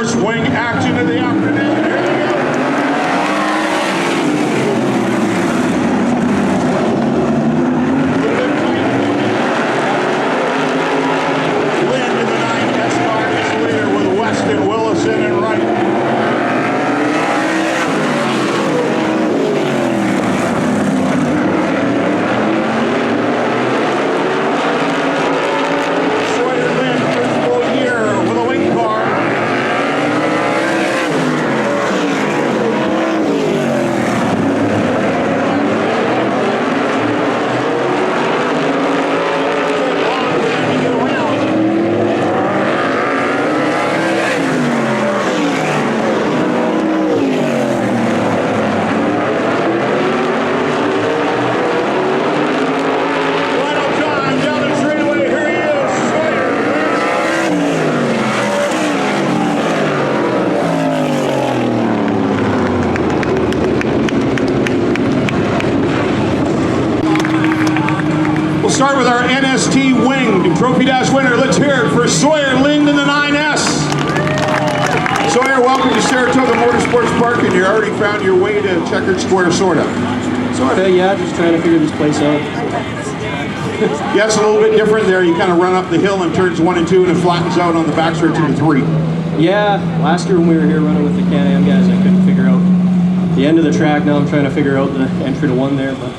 first wing action of the afternoon. Here we go. Lynn in the 9S car is leader with Weston, Willison, and Wright. Start with our NST Wing Trophy Dash winner. Let's hear it for Sawyer Lind in the 9S. Sawyer, welcome to Saratoga Motorsports Park, and you already found your way to Checkered Square, sorta. Sorta, yeah, just trying to figure this place out. Yeah, it's a little bit different there. You kind of run up the hill in turns 1 and 2, and it flattens out on the backstretch into 3. Yeah, last year when we were here running with the Can-Am guys, I couldn't figure out the end of the track. Now I'm trying to figure out the entry to 1 there, but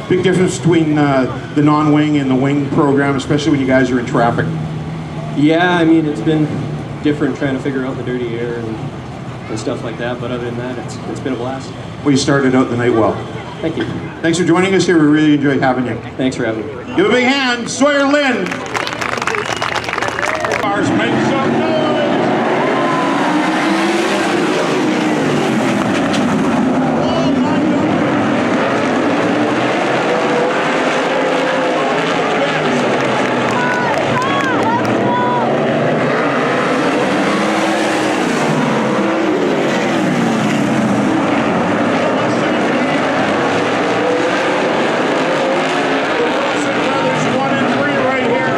big difference between the non-wing and the wing program, especially when you guys are in traffic. Yeah, I mean, it's been different trying to figure out the dirty air and stuff like that, but other than that, it's been a blast. Well, you started out the night well. Thank you. Thanks for joining us here. We really enjoy having you. Thanks for having me. Give a big hand, Sawyer Lind. Cars make some noise. Brothers 1 and 3 right here.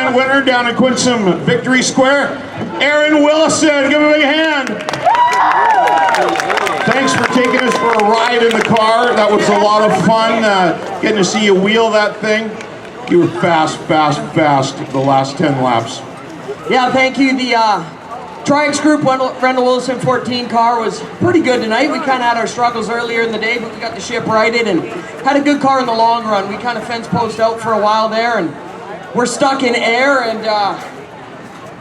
event winner down in Quinsam Victory Square, Aaron Willison. Give him a big hand. Thanks for taking us for a ride in the car. That was a lot of fun, getting to see you wheel that thing. You were fast the last 10 laps. Yeah, thank you. The Tri-X Group Randall Willison 14 car was pretty good tonight. We kind of had our struggles earlier in the day, but we got the ship righted and had a good car in the long run. We kind of fence post out for a while there, and we're stuck in air, and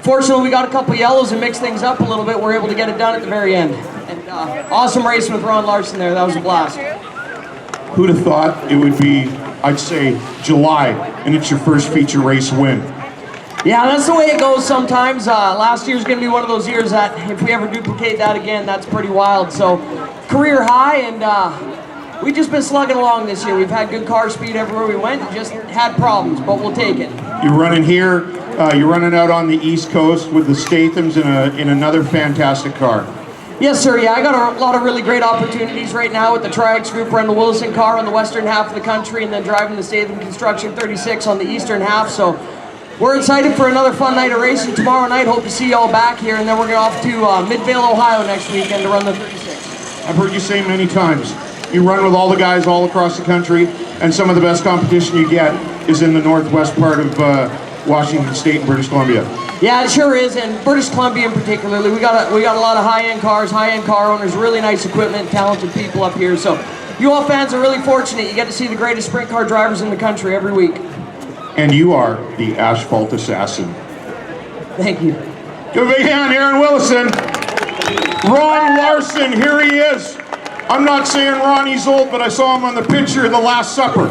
fortunately we got a couple yellows and mixed things up a little bit. We're able to get it done at the very end. And awesome racing with Ron Larson there. That was a blast. Who'd have thought it would be, I'd say, July, and it's your first feature race win? Yeah, that's the way it goes sometimes. Last year's going to be one of those years that if we ever duplicate that again, that's pretty wild. So, career high, and we've just been slugging along this year. We've had good car speed everywhere we went, just had problems, but we'll take it. You're running here, you're running out on the East Coast with the Stathams in another fantastic car. Yes, sir. Yeah, I got a lot of really great opportunities right now with the Tri-X Group Randall Willison car on the western half of the country, and then driving the Statham Construction 36 on the eastern half. So we're excited for another fun night of racing tomorrow night. Hope to see you all back here, and then we're going off to Midvale, Ohio next weekend to run the 36. I've heard you say many times, you run with all the guys all across the country, and some of the best competition you get is in the northwest part of Washington State and British Columbia. Yeah, it sure is, and British Columbia in particularly. We got a lot of high-end cars, high-end car owners, really nice equipment, talented people up here. So you all fans are really fortunate. You get to see the greatest sprint car drivers in the country every week. And you are the asphalt assassin. Thank you. Give a big hand, Aaron Willison. Ron Larson, here he is. I'm not saying Ronnie's old, but I saw him on the picture of The Last Supper.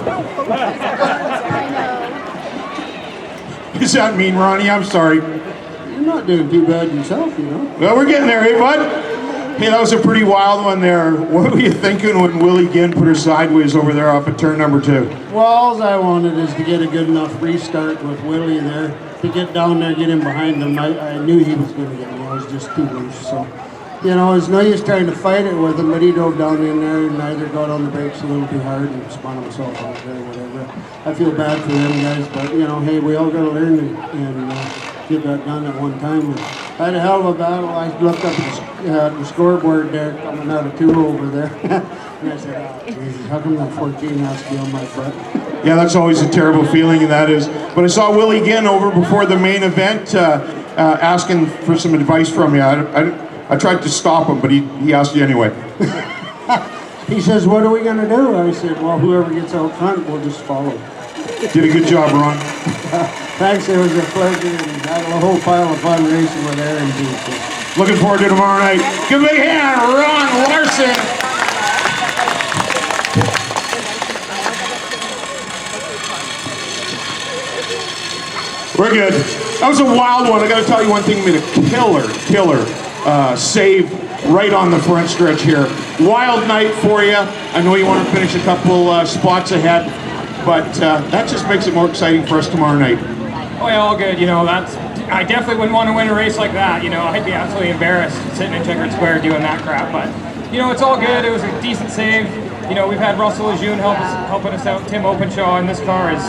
Does that mean, Ronnie? I'm sorry. You're not doing too bad yourself, you know. Well, we're getting there, hey, bud? Hey, that was a pretty wild one there. What were you thinking when Willie Ginn put her sideways over there off at turn number 2? Well, all I wanted is to get a good enough restart with Willie there, to get down there, get in behind him. I knew he was going to get me. I was just too loose. So, you know, it's no use trying to fight it with him, but he drove down in there and either got on the brakes a little too hard and spun himself out there, whatever. I feel bad for them guys, but, you know, hey, we all got to learn and get that done at one time. And I had a hell of a battle. I looked up at the scoreboard there, coming out of 2 over there. And I said, oh, Jesus, how come that 14 has to be on my foot? Yeah, that's always a terrible feeling, and that is. But I saw Willie Ginn over before the main event asking for some advice from you. I tried to stop him, but he asked you anyway. He says, what are we going to do? I said, well, whoever gets out front, we'll just follow. Did a good job, Ron. Thanks, it was a pleasure, and had a whole pile of fun racing with Aaron too. Looking forward to tomorrow night. Give a big hand, Ron Larson. We're good. That was a wild one. I got to tell you one thing. Made a killer save right on the front stretch here. Wild night for you. I know you want to finish a couple spots ahead, but that just makes it more exciting for us tomorrow night. Oh yeah, all good. You know, I definitely wouldn't want to win a race like that. You know, I'd be absolutely embarrassed sitting in Checkered Square doing that crap. But you know, it's all good. It was a decent save. You know, we've had Russell Lejeune helping us out. Tim Openshaw in this car is,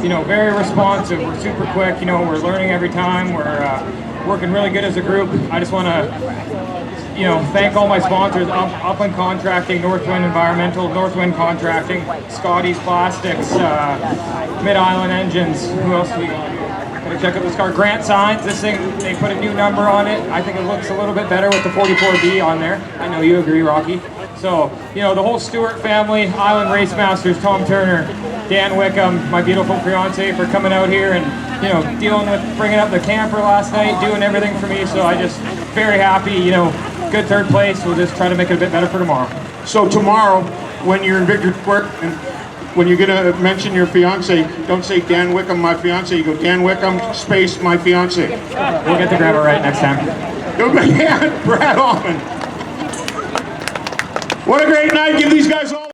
you know, very responsive. We're super quick. You know, we're learning every time. We're working really good as a group. I just want to, you know, thank all my sponsors: Upland Contracting, Northwind Environmental, Northwind Contracting, Scotty's Plastics, Mid Island Engines. Who else do we got here? Gotta check out this car. Grant Signs. This thing, they put a new number on it. I think it looks a little bit better with the 44B on there. I know you agree, Rocky. So, you know, the whole Stewart family, Island Race Masters, Tom Turner, Dan Wickham, my beautiful fiance, for coming out here and, you know, dealing with bringing up the camper last night, doing everything for me. So I just very happy, you know, good third place. We'll just try to make it a bit better for tomorrow. So tomorrow, when you're in Victory Square, and when you're gonna mention your fiance, don't say Dan Wickham, my fiance. You go Dan Wickham, space, my fiance. We'll get the grammar right next time. Go big hand, Brad Allman. What a great night. Give these guys all